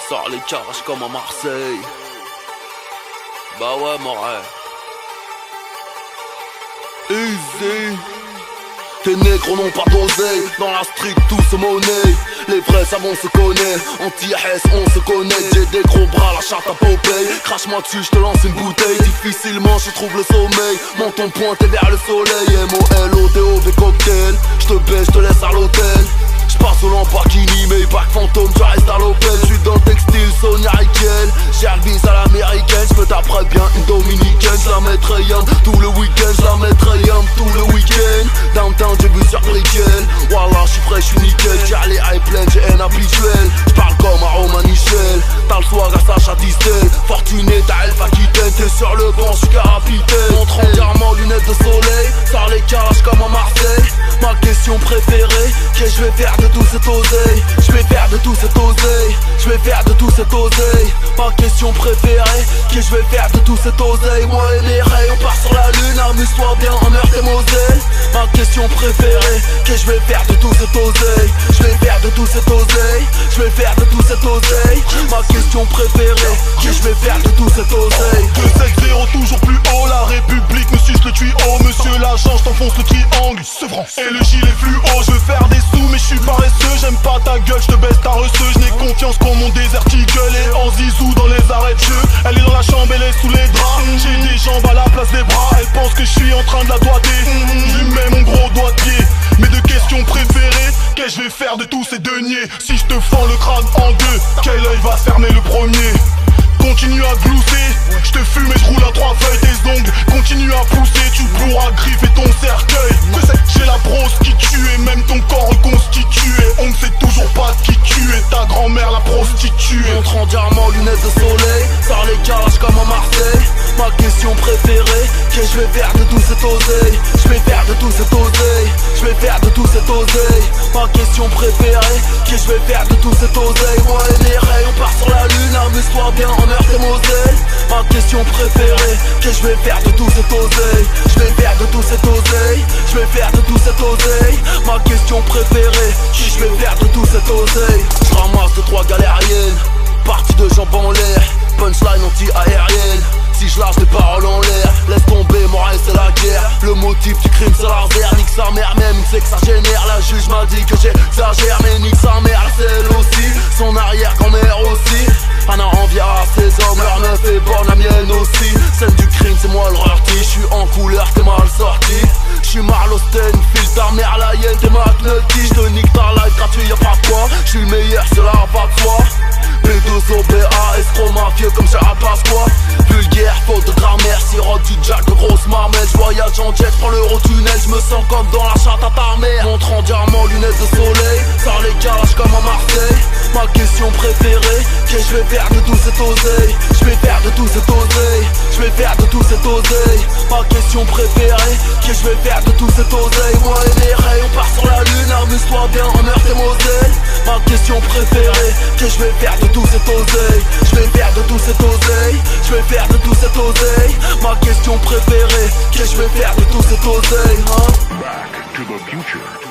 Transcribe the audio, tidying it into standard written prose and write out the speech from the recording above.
Sors les carages comme à Marseille. Bah ouais, mon rêve. Easy. Tes négros n'ont pas d'oseille. Dans la street tout se monnaie. Les vrais savants se connaissent. Anti-S on se connaît. J'ai des gros bras, la charte à Popeye. Crache-moi dessus, je te lance une bouteille. Difficilement je trouve le sommeil. Menton pointé vers le soleil. M-O-L-O-T-O-V cocktail. Je te baisse, je te laisse à l'hôtel. J'passe au Lamborghini, Maybach fantôme, tu restes à l'Opel. J'suis dans le textile, Sonia Riquel. J'ai le bise à l'américaine, j'me taperai bien une dominicaine. J'la mettrai yam tout le week-end, j'la mettrai yam tout le week-end. Downtown j'ai vu sur Brickell. Wallah j'suis frais, j'suis nickel. J'ai les high pleines, j'ai haine habituelle. J'parle comme à Romain Michel. T'as le swag à Sacha Distel. Fortuné t'as Elf Aquitaine. T'es sur le banc, j'suis capitaine. Montre entièrement lunettes de soleil. Sors les carages comme à Marseille. Ma question préférée, qu'est-ce que je vais faire de tout cet oseille? Je vais faire de tout cet oseille. Je vais faire de tout cet oseille. Ma question préférée, qu'est-ce que je vais faire de tout cet oseille? Moi et mes rayons, on part sur la lune. Amuse-toi bien en Meurthe et Moselle. Ma question préférée, qu'est-ce que je vais faire de tout cet oseille? Je vais faire de tout cet oseille. Je vais faire de tout cet oseille. Ma question préférée, qu'est-ce que je vais faire de tout cet oseille? 2-7-0 toujours plus haut. La République me suce le tuyau. Monsieur l'agent, je t'enfonce le triangle. Et le gilet fluo, je veux faire des sous mais je suis paresseux. J'aime pas ta gueule, je te baisse ta receuse. Je n'ai confiance qu'en mon déserticle. Et en zizou dans les arrêts de jeu. Elle est dans la chambre, elle est sous les draps. J'ai des jambes à la place des bras. Elle pense que je suis en train de la doigter. Je lui mets mon gros doigt de pied. Mes deux questions préférées, qu'est-ce que je vais faire de tous ces deniers? Si je te fends le crâne en deux, quel œil va se fermer le premier? Continue à glousser, je te fume et je roule à 3 feuilles des ongles. Continue à pousser, tu pourras griffer ton cercueil. J'ai la brosse qui tue et même ton corps reconstitué. On ne sait toujours pas qui tu es, ta grand-mère la prostituée. Montre en diamant, lunettes de soleil. Sors les carages comme à Marseille. Ma question préférée, qu'est-ce que je vais faire de tout cet oseille? Je vais faire de tout cet oseille. Je vais faire de tout cet oseille. Ma question préférée, qu'est-ce que je vais faire de tout cet oseille? Moi et mes rayons, on part sur la lune. Amuse-toi bien en Meurthe et Moselle. Ma question préférée, qu'est-ce que je vais faire de tout cet oseille? Je vais faire de tout cet oseille. Je vais faire de tout cet oseille. Ma question préférée, qu'est-ce que je vais faire de tout cet oseille? Je ramasse 2-3 galériennes, partie de jambes en l'air, punchline anti-aérienne. Si je lâche des paroles en l'air, laisse tomber, mon rêve c'est la guerre. Le motif du crime c'est l'arrière. Nique sa mère même, il sait que ça génère. La juge m'a dit que j'exagère, mais nique sa mère, c'est elle aussi. Son arrière-grand-mère aussi. On a envie à ses hommes, leur meuf est bonne, la mienne aussi. Scène du crime c'est moi le rarty. J'suis en couleur, t'es mal sorti. J'suis Marlo Stenfield, ta mère la hyène, t'es McNulty. J'te nique ta life gratuit, y'a pas de quoi. J'suis le meilleur, cela va de soi. P2OBA, escroc mafieux comme ça passe quoi. Vulgaire, faute de grammaire, sirote du jack de grosse marmelle. J'voyage en jet, j'prends l'Eurotunnel, j'me sens comme dans la chatte à ta mère. Montre en diamant, lunettes de soleil. Sors les calages comme à Marseille. Ma question préférée, qu'est-ce que je vais faire de tout cet oseille? Je vais faire de tout cet oseille. Je vais faire de tout cet oseille. Ma question préférée, qu'est-ce que je vais faire de tout cet oseille? Moi et mes rayons, on part sur la lune. Amuse-toi bien en Meurthe et Moselle. Ma question préférée, qu'est-ce que je vais faire de tout cet oseille? Je vais faire de tout cet oseille. Je vais faire de tout cet oseille. Ma question préférée, qu'est-ce que je vais faire de tout cet oseille, hein? Back to the future.